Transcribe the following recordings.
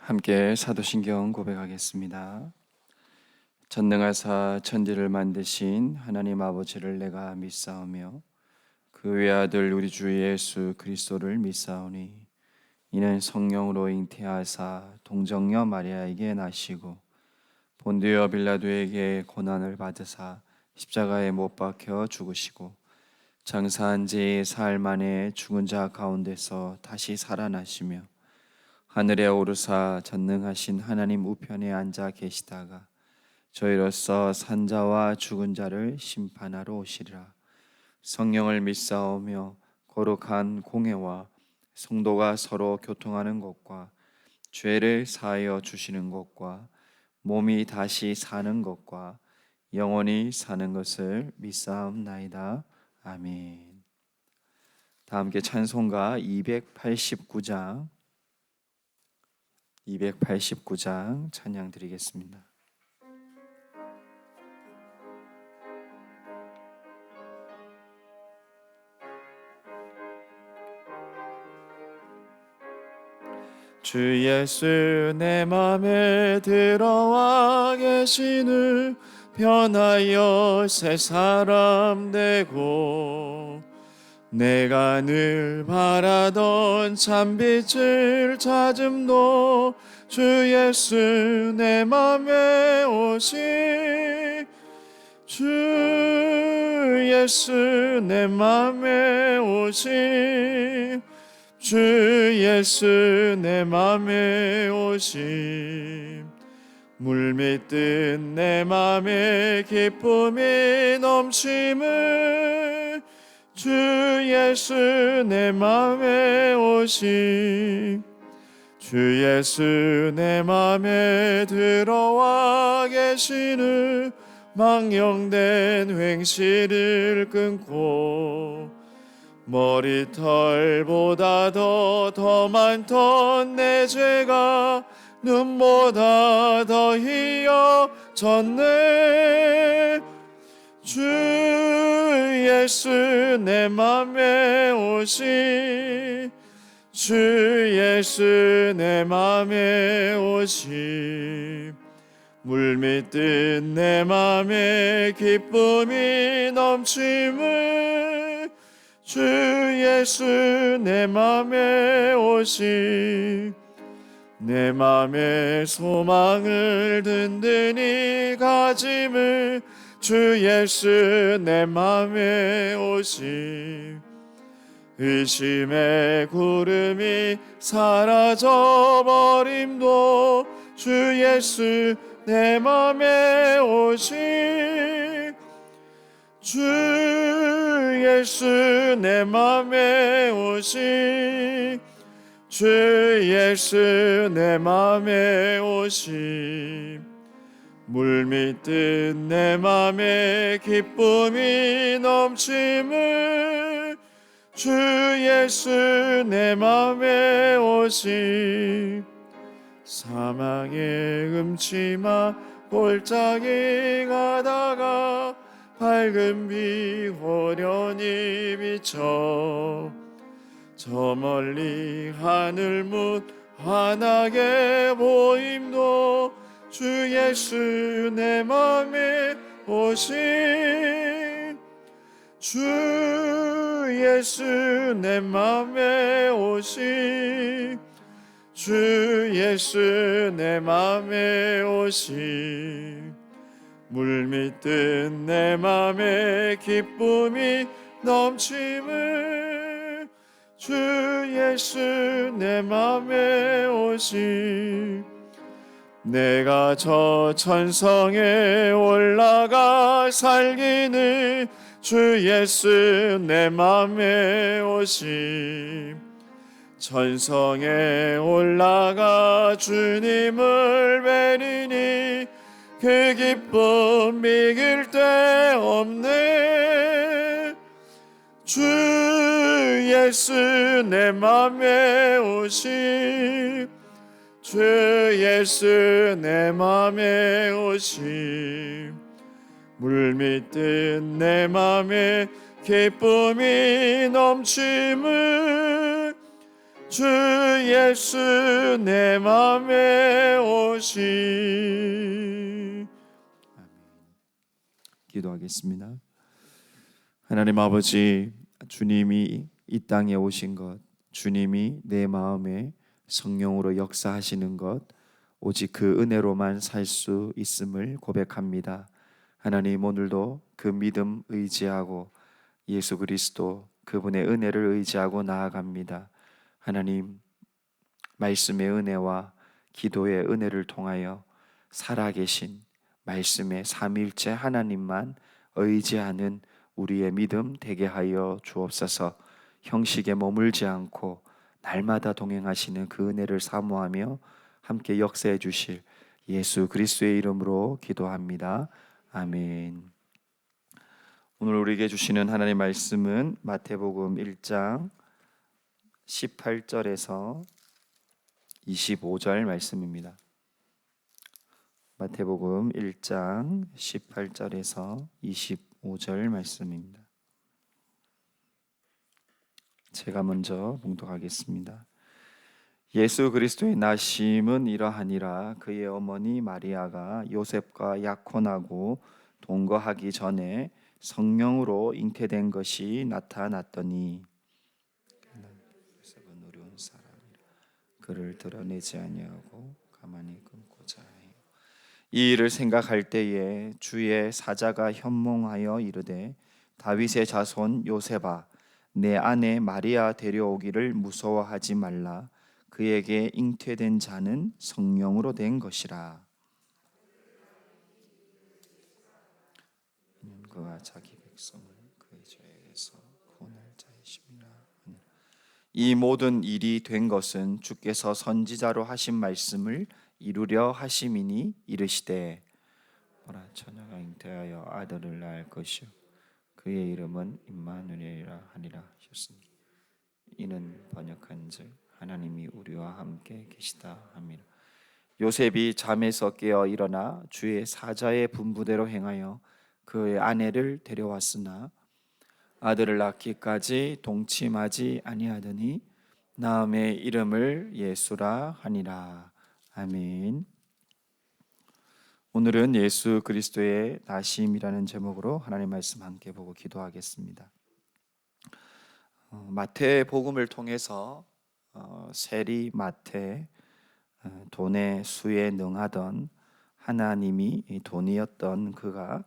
함께 사도신경 고백하겠습니다. 전능하사 천지를 만드신 하나님 아버지를 내가 믿사오며 그 외아들 우리 주 예수 그리스도를 믿사오니 이는 성령으로 잉태하사 동정녀 마리아에게 나시고 본디오 빌라도에게 고난을 받으사 십자가에 못 박혀 죽으시고 장사한 지 사흘 만에 죽은 자 가운데서 다시 살아나시며 하늘에 오르사 전능하신 하나님 우편에 앉아 계시다가 저희로서 산자와 죽은 자를 심판하러 오시리라. 성령을 믿사오며 거룩한 공회와 성도가 서로 교통하는 것과 죄를 사하여 주시는 것과 몸이 다시 사는 것과 영원히 사는 것을 믿사옵나이다. 아멘. 다 함께 찬송가 289장 찬양 드리겠습니다. 주 예수 내 맘에 들어와 계시는 변하여 새 사람 되고 내가 늘 바라던 참빛을 찾음도 주 예수 내 맘에 오시 주 예수 내 맘에 오시 주 예수 내 맘에 오시 물밀듯 내 맘에 기쁨이 넘침을 주 예수 내 맘에 오시 주 예수 내 맘에 들어와 계시는 망령된 횡실을 끊고 머리털보다 더 많던 내 죄가 눈보다 더 희어졌네 주 예수 내 맘에 오시 주 예수 내 맘에 오시 물밀듯 내 맘에 기쁨이 넘침을 주 예수 내 맘에 오시 내 맘에 소망을 든든히 가짐을 주 예수 내 맘에 오시 의심의 구름이 사라져버림도 주 예수 내 맘에 오시 주 예수 내 맘에 오시 주 예수 내 맘에 오시 물밀듯 내 맘에 기쁨이 넘침을 주 예수 내 맘에 오시 사망의 음침한 골짜기 가다가 밝은 빛 호련히 비쳐 저 멀리 하늘문 환하게 보임도 주 예수 내 맘에 오시 주 예수 내 맘에 오시 주 예수 내 맘에 오시 물밀듯 내 맘에 기쁨이 넘침을 주 예수 내 맘에 오시 내가 저 천성에 올라가 살기는 주 예수 내 맘에 오시 천성에 올라가 주님을 뵈리니 그 기쁨 비길 데 없네 주 예수 내 맘에 오시 주 예수 내 맘에 오시 물밀듯 내 맘에 기쁨이 넘침을 주 예수 내 맘에 오시. 아멘. 기도하겠습니다. 하나님 아버지, 주님이 이 땅에 오신 것, 주님이 내 마음에 성령으로 역사하시는 것, 오직 그 은혜로만 살 수 있음을 고백합니다. 하나님, 오늘도 그 믿음 의지하고 예수 그리스도 그분의 은혜를 의지하고 나아갑니다. 하나님, 말씀의 은혜와 기도의 은혜를 통하여 살아계신 말씀의 삼위일체 하나님만 의지하는 우리의 믿음 되게 하여 주옵소서. 형식에 머물지 않고 날마다 동행하시는 그 은혜를 사모하며 함께 역사해 주실 예수 그리스도의 이름으로 기도합니다. 아멘. 오늘 우리에게 주시는 하나님의 말씀은 마태복음 1장 18절에서 25절 말씀입니다. 마태복음 1장 18절에서 25절 말씀입니다. 제가 먼저 봉독하겠습니다. 예수 그리스도의 나심은 이러하니라. 그의 어머니 마리아가 요셉과 약혼하고 동거하기 전에 성령으로 잉태된 것이 나타났더니 요셉은 어려운 사람이라 그를 드러내지 아니하고 가만히 끊고자 해요. 이 일을 생각할 때에 주의 사자가 현몽하여 이르되 다윗의 자손 요셉아, 내 아내 마리아 데려오기를 무서워하지 말라. 그에게 잉태된 자는 성령으로 된 것이라. 이는 그가 자기 백성을 그의 죄에서 구원할 자이심이라. 이 모든 일이 된 것은 주께서 선지자로 하신 말씀을 이루려 하심이니 이르시되 보라, 처녀가 잉태하여 아들을 낳을 것이요 그의 이름은 임마누엘이라 하니라 하셨으니 이는 번역한즉 하나님이 우리와 함께 계시다 함이라. 요셉이 잠에서 깨어 일어나 주의 사자의 분부대로 행하여 그의 아내를 데려왔으나 아들을 낳기까지 동침하지 아니하더니 나음의 이름을 예수라 하니라. 아멘. 오늘은 예수 그리스도의 나심이라는 제목으로 하나님 말씀 함께 보고 기도하겠습니다. 마태복음을 통해서 세리 마태, 돈의 수에 능하던 하나님이 돈이었던 그가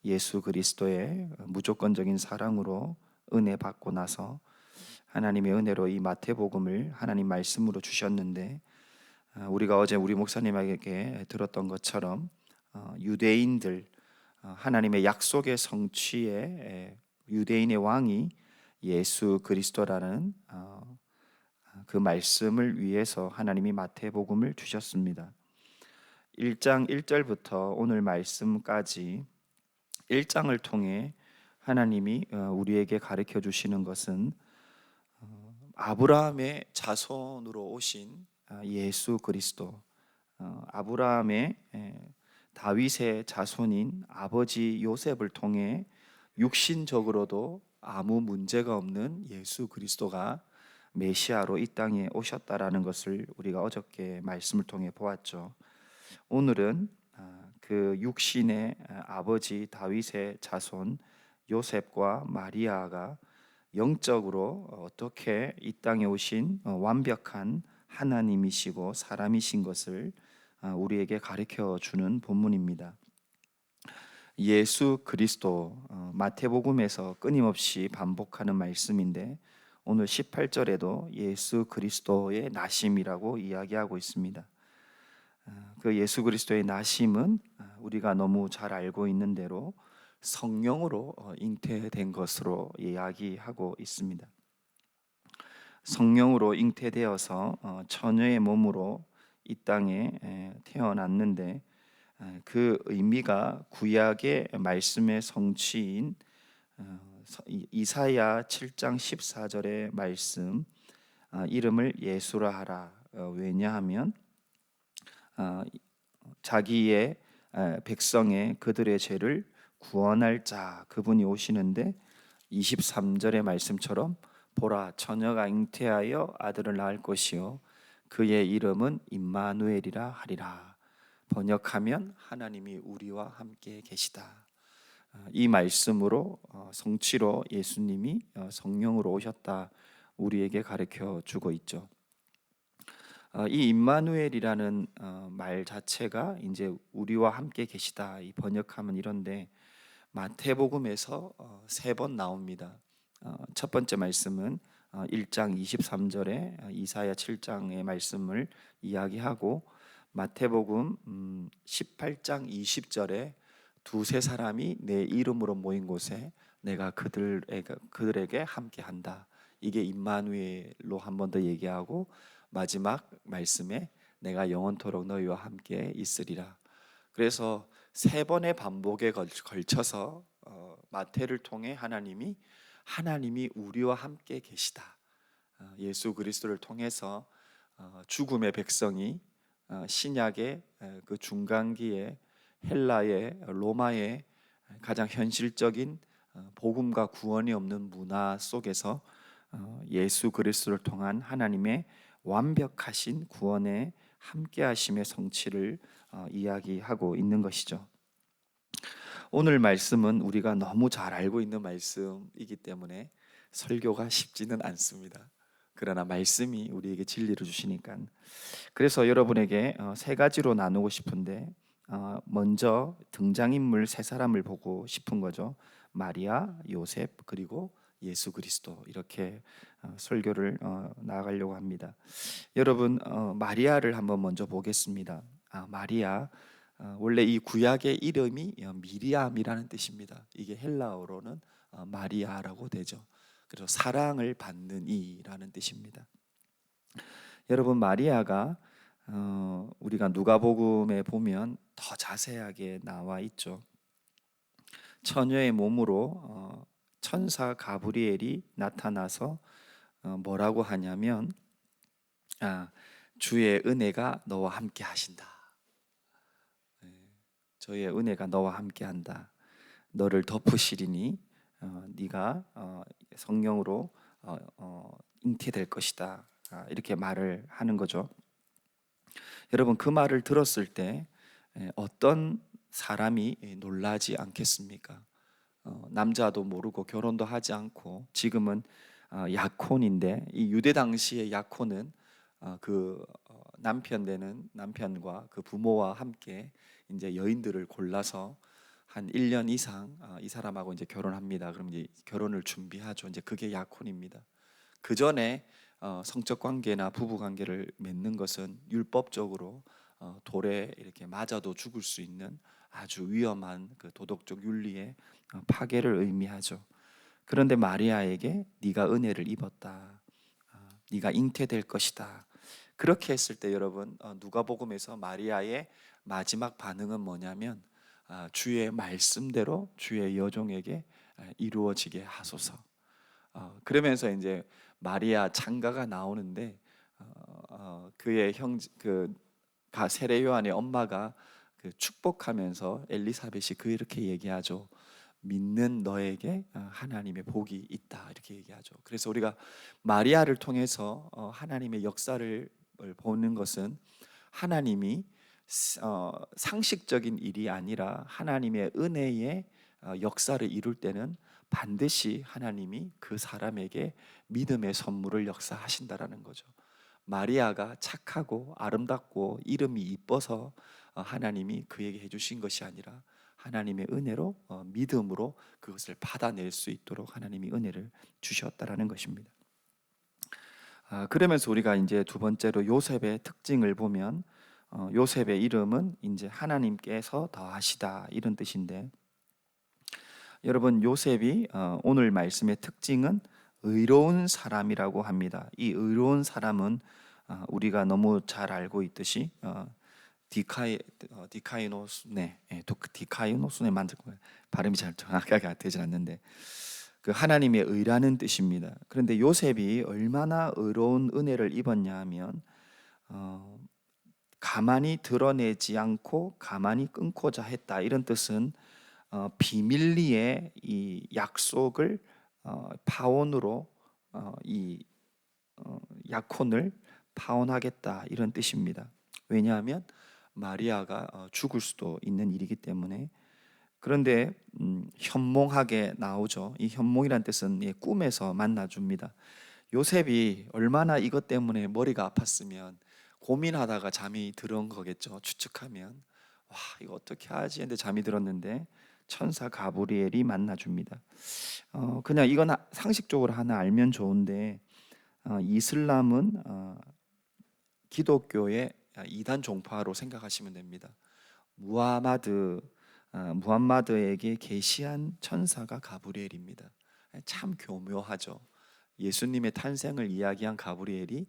예수 그리스도의 무조건적인 사랑으로 은혜 받고 나서 하나님의 은혜로 이 마태복음을 하나님 말씀으로 주셨는데, 우리가 어제 우리 목사님에게 들었던 것처럼 유대인들, 하나님의 약속의 성취에 유대인의 왕이 예수 그리스도라는 그 말씀을 위해서 하나님이 마태복음을 주셨습니다. 1장 1절부터 오늘 말씀까지 1장을 통해 하나님이 우리에게 가르쳐 주시는 것은 아브라함의 자손으로 오신 예수 그리스도, 아브라함의 다윗의 자손인 아버지 요셉을 통해 육신적으로도 아무 문제가 없는 예수 그리스도가 메시아로 이 땅에 오셨다라는 것을 우리가 어저께 말씀을 통해 보았죠. 오늘은 그 육신의 아버지 다윗의 자손 요셉과 마리아가 영적으로 어떻게 이 땅에 오신 완벽한 하나님이시고 사람이신 것을 우리에게 가르쳐 주는 본문입니다. 예수 그리스도, 마태복음에서 끊임없이 반복하는 말씀인데 오늘 18절에도 예수 그리스도의 나심이라고 이야기하고 있습니다. 그 예수 그리스도의 나심은 우리가 너무 잘 알고 있는 대로 성령으로 잉태된 것으로 이야기하고 있습니다. 성령으로 잉태되어서 처녀의 몸으로 이 땅에 태어났는데, 그 의미가 구약의 말씀의 성취인 이사야 7장 14절의 말씀, 이름을 예수라 하라. 왜냐하면 자기의 백성의 그들의 죄를 구원할 자, 그분이 오시는데 23절의 말씀처럼 보라, 처녀가 잉태하여 아들을 낳을 것이요 그의 이름은 임마누엘이라 하리라. 번역하면 하나님이 우리와 함께 계시다. 이 말씀으로 성취로 예수님이 성령으로 오셨다 우리에게 가르쳐 주고 있죠. 이 임마누엘이라는 말 자체가 이제 우리와 함께 계시다, 이 번역하면 이런데 마태복음에서 3번 나옵니다. 첫 번째 말씀은 1장 23절에 이사야 7장의 말씀을 이야기하고, 마태복음 18장 20절에 두세 사람이 내 이름으로 모인 곳에 내가 그들에게 함께한다. 이게 임마누엘로 한 번 더 얘기하고, 마지막 말씀에 내가 영원토록 너희와 함께 있으리라. 그래서 3번의 반복에 걸쳐서 마태를 통해 하나님이 우리와 함께 계시다, 예수 그리스도를 통해서 죽음의 백성이 신약의 그 중간기에 헬라의 로마의 가장 현실적인 복음과 구원이 없는 문화 속에서 예수 그리스도를 통한 하나님의 완벽하신 구원의 함께하심의 성취를 이야기하고 있는 것이죠. 오늘 말씀은 우리가 너무 잘 알고 있는 말씀이기 때문에 설교가 쉽지는 않습니다. 그러나 말씀이 우리에게 진리를 주시니까. 그래서 여러분에게 3가지로 나누고 싶은데, 먼저 등장인물 3사람을 보고 싶은 거죠. 마리아, 요셉, 그리고 예수 그리스도. 이렇게 설교를 나아가려고 합니다. 여러분, 마리아를 한번 먼저 보겠습니다. 마리아, 원래 이 구약의 이름이 미리암이라는 뜻입니다. 이게 헬라어로는 마리아라고 되죠. 그래서 사랑을 받는 이라는 뜻입니다. 여러분, 마리아가 우리가 누가복음에 보면 더 자세하게 나와 있죠. 처녀의 몸으로 천사 가브리엘이 나타나서 뭐라고 하냐면, 주의 은혜가 너와 함께 하신다. 저의 은혜가 너와 함께한다. 너를 덮으시리니 네가 성령으로 잉태될 것이다. 이렇게 말을 하는 거죠. 여러분, 그 말을 들었을 때 어떤 사람이 놀라지 않겠습니까? 남자도 모르고 결혼도 하지 않고 지금은 약혼인데, 이 유대 당시의 약혼은 그 남편 되는 남편과 그 부모와 함께 이제 여인들을 골라서 한 1년 이상 이 사람하고 이제 결혼합니다. 그럼 이제 결혼을 준비하죠. 이제 그게 약혼입니다. 그 전에 성적 관계나 부부 관계를 맺는 것은 율법적으로 돌에 이렇게 맞아도 죽을 수 있는 아주 위험한 그 도덕적 윤리의 파괴를 의미하죠. 그런데 마리아에게 네가 은혜를 입었다, 네가 잉태될 것이다, 그렇게 했을 때 여러분, 누가복음에서 마리아의 마지막 반응은 뭐냐면 주의 말씀대로 주의 여종에게 이루어지게 하소서. 그러면서 이제 마리아 장가가 나오는데 그의 세례 요한의 엄마가 그 축복하면서 엘리사벳이 이렇게 얘기하죠. 믿는 너에게 하나님의 복이 있다, 이렇게 얘기하죠. 그래서 우리가 마리아를 통해서 하나님의 역사를 보는 것은 하나님이 상식적인 일이 아니라 하나님의 은혜의 역사를 이룰 때는 반드시 하나님이 그 사람에게 믿음의 선물을 역사하신다라는 거죠. 마리아가 착하고 아름답고 이름이 이뻐서 하나님이 그에게 해주신 것이 아니라 하나님의 은혜로 믿음으로 그것을 받아낼 수 있도록 하나님이 은혜를 주셨다라는 것입니다. 그러면서 우리가 이제 두 번째로 요셉의 특징을 보면, 요셉의 이름은 이제 하나님께서 더하시다, 이런 뜻인데, 여러분, 요셉이 오늘 말씀의 특징은 의로운 사람이라고 합니다. 이 의로운 사람은 우리가 너무 잘 알고 있듯이 디카이노스네 만들 거예요. 발음이 잘 정확하게 되질 않는데 그 하나님의 의라는 뜻입니다. 그런데 요셉이 얼마나 의로운 은혜를 입었냐 하면 가만히 드러내지 않고 가만히 끊고자 했다, 이런 뜻은 비밀리에 이 약속을 파혼으로 이 약혼을 파혼하겠다 이런 뜻입니다. 왜냐하면 마리아가 죽을 수도 있는 일이기 때문에. 그런데 현몽하게 나오죠. 이 현몽이란 뜻은 꿈에서 만나줍니다. 요셉이 얼마나 이것 때문에 머리가 아팠으면 고민하다가 잠이 들은 거겠죠. 추측하면 와 이거 어떻게 하지 했는데 잠이 들었는데 천사 가브리엘이 만나줍니다. 그냥 이건 상식적으로 하나 알면 좋은데 이슬람은 기독교의 이단 종파로 생각하시면 됩니다. 무함마드에게 계시한 천사가 가브리엘입니다. 참 교묘하죠. 예수님의 탄생을 이야기한 가브리엘이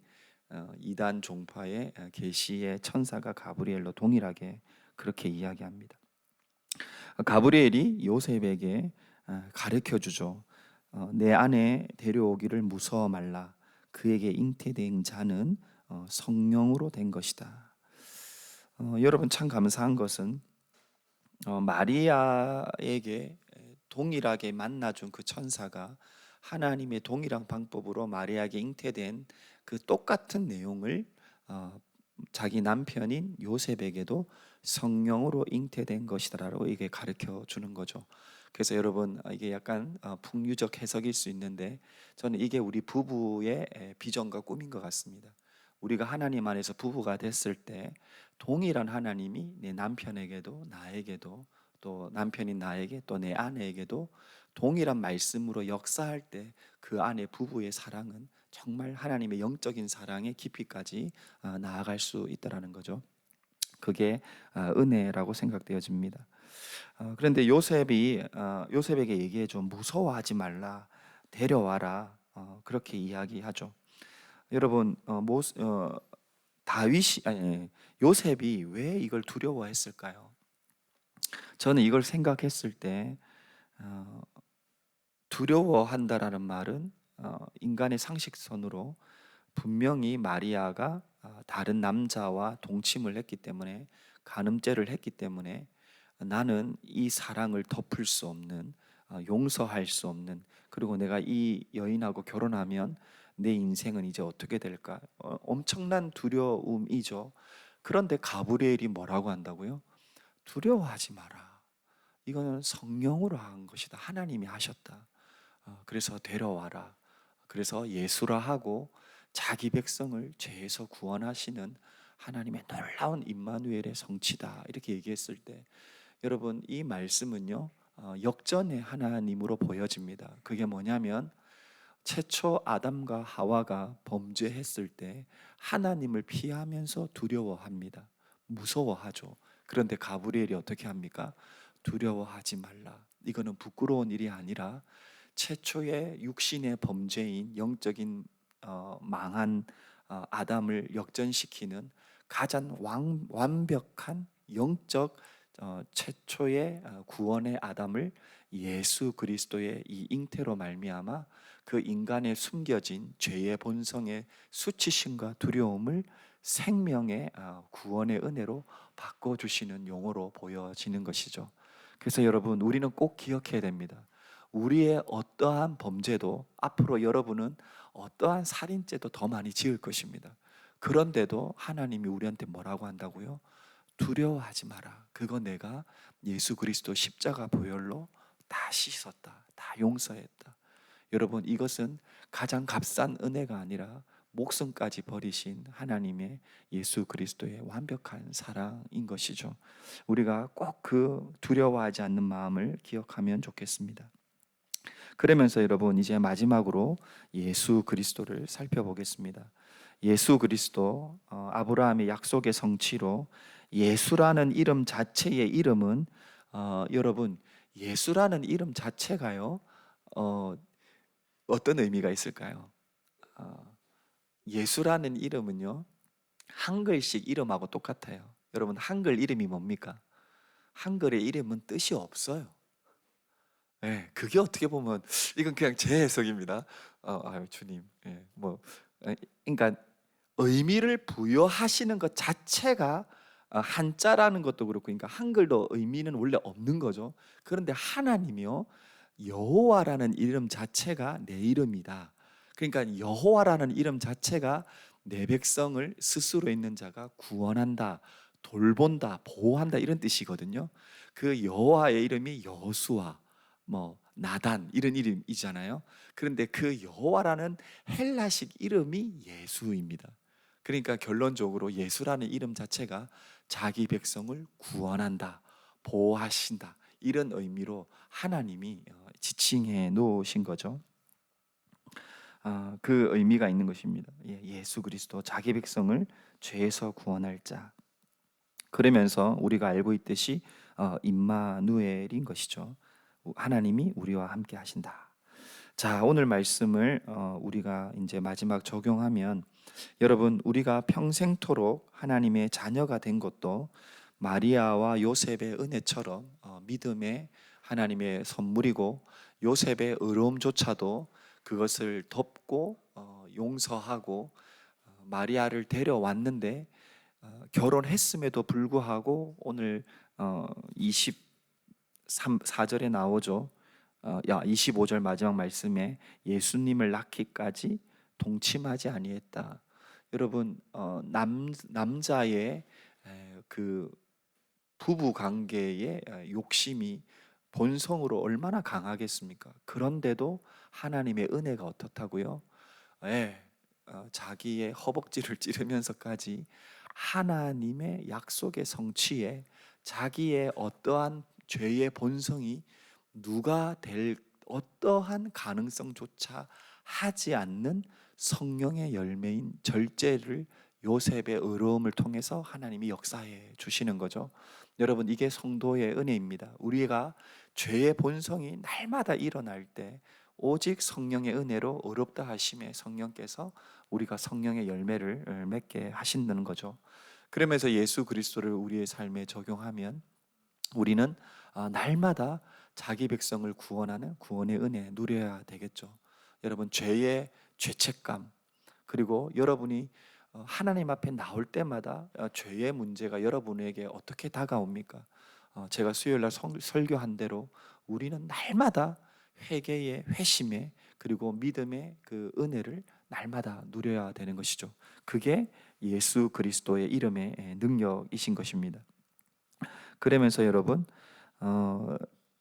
이단 종파의 계시의 천사가 가브리엘로 동일하게 그렇게 이야기합니다. 가브리엘이 요셉에게 가르쳐 주죠. 내 아내 데려오기를 무서워 말라. 그에게 잉태된 자는 성령으로 된 것이다. 여러분 참 감사한 것은 마리아에게 동일하게 만나준 그 천사가 하나님의 동일한 방법으로 마리아에게 잉태된 그 똑같은 내용을 자기 남편인 요셉에게도 성령으로 잉태된 것이다라고 이게 가르쳐 주는 거죠. 그래서 여러분 이게 약간 풍류적 해석일 수 있는데 저는 이게 우리 부부의 비전과 꿈인 것 같습니다. 우리가 하나님 안에서 부부가 됐을 때 동일한 하나님이 내 남편에게도 나에게도 또 남편인 나에게 또 내 아내에게도 동일한 말씀으로 역사할 때 그 안에 부부의 사랑은 정말 하나님의 영적인 사랑의 깊이까지 나아갈 수 있다라는 거죠. 그게 은혜라고 생각되어집니다. 그런데 요셉에게 얘기해줘. 무서워하지 말라. 데려와라. 그렇게 이야기하죠. 여러분 요셉이 왜 이걸 두려워했을까요? 저는 이걸 생각했을 때 두려워한다라는 말은 인간의 상식선으로 분명히 마리아가 다른 남자와 동침을 했기 때문에 간음죄를 했기 때문에 나는 이 사랑을 덮을 수 없는 용서할 수 없는 그리고 내가 이 여인하고 결혼하면 내 인생은 이제 어떻게 될까? 엄청난 두려움이죠. 그런데 가브리엘이 뭐라고 한다고요? 두려워하지 마라. 이거는 성령으로 한 것이다. 하나님이 하셨다. 그래서 데려와라. 그래서 예수라 하고 자기 백성을 죄에서 구원하시는 하나님의 놀라운 임마누엘의 성취다. 이렇게 얘기했을 때 여러분 이 말씀은요 역전의 하나님으로 보여집니다. 그게 뭐냐면 최초 아담과 하와가 범죄했을 때 하나님을 피하면서 두려워합니다. 무서워하죠. 그런데 가브리엘이 어떻게 합니까? 두려워하지 말라. 이거는 부끄러운 일이 아니라 최초의 육신의 범죄인 영적인 망한 아담을 역전시키는 가장 완벽한 영적 최초의 구원의 아담을 예수 그리스도의 이 잉태로 말미암아 그 인간의 숨겨진 죄의 본성의 수치심과 두려움을 생명의 구원의 은혜로 바꿔주시는 용어로 보여지는 것이죠. 그래서 여러분 우리는 꼭 기억해야 됩니다. 우리의 어떠한 범죄도 앞으로 여러분은 어떠한 살인죄도 더 많이 지을 것입니다. 그런데도 하나님이 우리한테 뭐라고 한다고요? 두려워하지 마라. 그거 내가 예수 그리스도 십자가 보혈로 다 씻었다. 다 용서했다. 여러분 이것은 가장 값싼 은혜가 아니라 목숨까지 버리신 하나님의 예수 그리스도의 완벽한 사랑인 것이죠. 우리가 꼭 그 두려워하지 않는 마음을 기억하면 좋겠습니다. 그러면서 여러분 이제 마지막으로 예수 그리스도를 살펴보겠습니다. 예수 그리스도 아브라함의 약속의 성취로 예수라는 이름 자체의 이름은 여러분 예수라는 이름 자체가요 어떤 의미가 있을까요? 예수라는 이름은요 한글식 이름하고 똑같아요. 여러분 한글 이름이 뭡니까? 한글의 이름은 뜻이 없어요. 예, 그게 어떻게 보면 이건 그냥 제 해석입니다. 아유 주님, 그러니까 의미를 부여하시는 것 자체가 한자라는 것도 그렇고, 그러니까 한글도 의미는 원래 없는 거죠. 그런데 하나님이요 여호와라는 이름 자체가 내 이름이다. 그러니까 여호와라는 이름 자체가 내 백성을 스스로 있는 자가 구원한다, 돌본다, 보호한다 이런 뜻이거든요. 그 여호와의 이름이 여호수아, 뭐 나단 이런 이름이잖아요. 그런데 그 여호와라는 헬라식 이름이 예수입니다. 그러니까 결론적으로 예수라는 이름 자체가 자기 백성을 구원한다, 보호하신다 이런 의미로 하나님이 지칭해 놓으신 거죠. 그 의미가 있는 것입니다. 예수 그리스도 자기 백성을 죄에서 구원할 자. 그러면서 우리가 알고 있듯이 임마누엘인 것이죠. 하나님이 우리와 함께 하신다. 자, 오늘 말씀을 우리가 이제 마지막 적용하면 여러분 우리가 평생토록 하나님의 자녀가 된 것도 마리아와 요셉의 은혜처럼 믿음의 하나님의 선물이고 요셉의 의로움조차도 그것을 덮고 용서하고 마리아를 데려왔는데 결혼했음에도 불구하고 오늘 24절에 나오죠. 25절 마지막 말씀에 예수님을 낳기까지 동침하지 아니했다. 여러분 남자의 그 부부 관계의 욕심이 본성으로 얼마나 강하겠습니까? 그런데도 하나님의 은혜가 어떻다고요? 자기의 허벅지를 찌르면서까지 하나님의 약속의 성취에 자기의 어떠한 죄의 본성이 누가 될 어떠한 가능성조차 하지 않는 성령의 열매인 절제를 요셉의 의로움을 통해서 하나님이 역사해 주시는 거죠. 여러분 이게 성도의 은혜입니다. 우리가 죄의 본성이 날마다 일어날 때 오직 성령의 은혜로 의롭다 하심에 성령께서 우리가 성령의 열매를 맺게 하신다는 거죠. 그러면서 예수 그리스도를 우리의 삶에 적용하면 우리는 날마다 자기 백성을 구원하는 구원의 은혜 누려야 되겠죠. 여러분 죄의 죄책감 그리고 여러분이 하나님 앞에 나올 때마다 죄의 문제가 여러분에게 어떻게 다가옵니까? 제가 수요일 날 설교한 대로 우리는 날마다 회개의 회심의 그리고 믿음의 그 은혜를 날마다 누려야 되는 것이죠. 그게 예수 그리스도의 이름의 능력이신 것입니다. 그러면서 여러분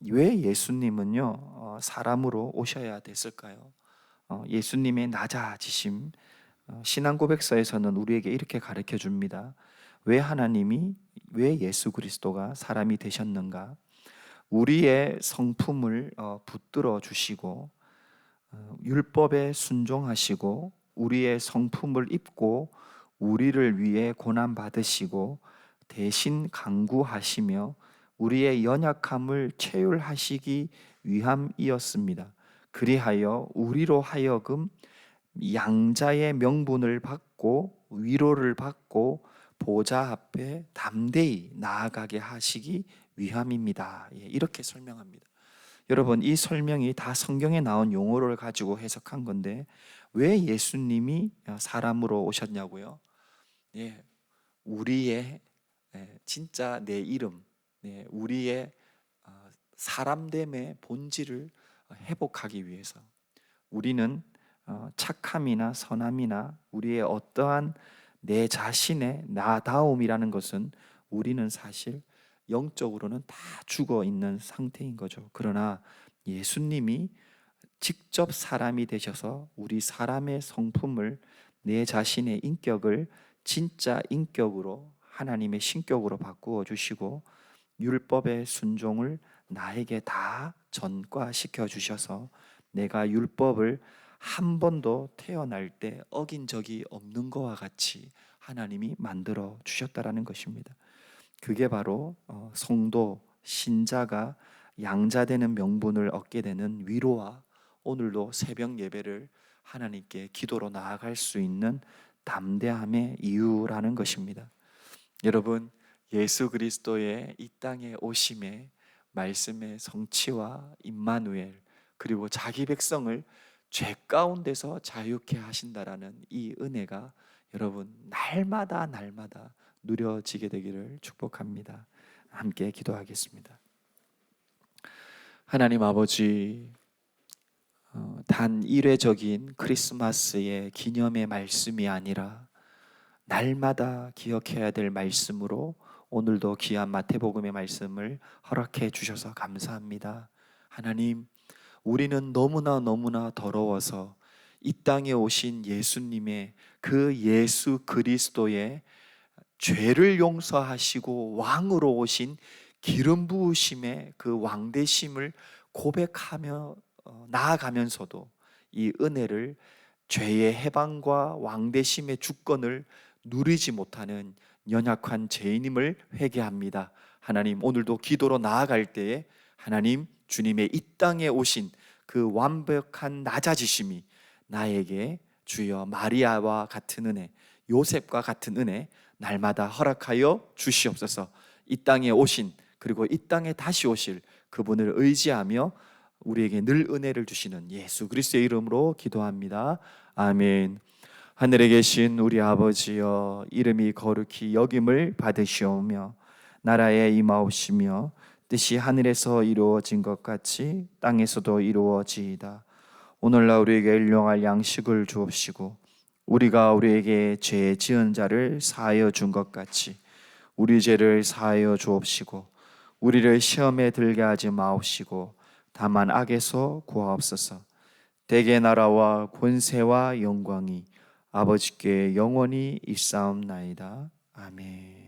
왜 예수님은요 사람으로 오셔야 됐을까요? 예수님의 낮아지심 신앙 고백서에서는 우리에게 이렇게 가르쳐 줍니다. 왜 예수 그리스도가 사람이 되셨는가? 우리의 성품을 붙들어 주시고 율법에 순종하시고 우리의 성품을 입고 우리를 위해 고난 받으시고 대신 강구하시며 우리의 연약함을 체휼하시기 위함이었습니다. 그리하여 우리로 하여금 양자의 명분을 받고 위로를 받고 보좌 앞에 담대히 나아가게 하시기 위함입니다. 이렇게 설명합니다. 여러분 이 설명이 다 성경에 나온 용어를 가지고 해석한 건데 왜 예수님이 사람으로 오셨냐고요? 우리의 진짜 내 이름, 우리의 사람됨의 본질을 회복하기 위해서 우리는 착함이나 선함이나 우리의 어떠한 내 자신의 나다움이라는 것은 우리는 사실 영적으로는 다 죽어 있는 상태인 거죠. 그러나 예수님이 직접 사람이 되셔서 우리 사람의 성품을 내 자신의 인격을 진짜 인격으로 하나님의 신격으로 바꾸어 주시고 율법의 순종을 나에게 다 전과시켜 주셔서 내가 율법을 한 번도 태어날 때 어긴 적이 없는 것과 같이 하나님이 만들어 주셨다라는 것입니다. 그게 바로 성도 신자가 양자되는 명분을 얻게 되는 위로와 오늘도 새벽 예배를 하나님께 기도로 나아갈 수 있는 담대함의 이유라는 것입니다. 여러분 예수 그리스도의 이 땅에 오심에 말씀의 성취와 임마누엘 그리고 자기 백성을 죄 가운데서 자유케 하신다라는 이 은혜가 여러분 날마다 누려지게 되기를 축복합니다. 함께 기도하겠습니다. 하나님 아버지 단 일회적인 크리스마스의 기념의 말씀이 아니라 날마다 기억해야 될 말씀으로 오늘도 귀한 마태복음의 말씀을 허락해 주셔서 감사합니다. 하나님, 우리는 너무나 더러워서 이 땅에 오신 예수님의 그 예수 그리스도의 죄를 용서하시고 왕으로 오신 기름 부으심의 그 왕되심을 고백하며 나아가면서도 이 은혜를, 죄의 해방과 왕되심의 주권을 누리지 못하는 연약한 죄인임을 회개합니다. 하나님, 오늘도 기도로 나아갈 때에 하나님, 주님의 이 땅에 오신 그 완벽한 낮아지심이 나에게 주여 마리아와 같은 은혜, 요셉과 같은 은혜 날마다 허락하여 주시옵소서. 이 땅에 오신, 그리고 이 땅에 다시 오실 그분을 의지하며 우리에게 늘 은혜를 주시는 예수 그리스도의 이름으로 기도합니다. 아멘. 하늘에 계신 우리 아버지여, 이름이 거룩히 여김을 받으시오며 나라에 임하옵시며 뜻이 하늘에서 이루어진 것 같이 땅에서도 이루어지이다. 오늘날 우리에게 일용할 양식을 주옵시고 우리가 우리에게 죄 지은 자를 사하여 준 것 같이 우리 죄를 사하여 주옵시고 우리를 시험에 들게 하지 마옵시고 다만 악에서 구하옵소서. 대개 나라와 권세와 영광이 아버지께 영원히 있사옵나이다. 아멘.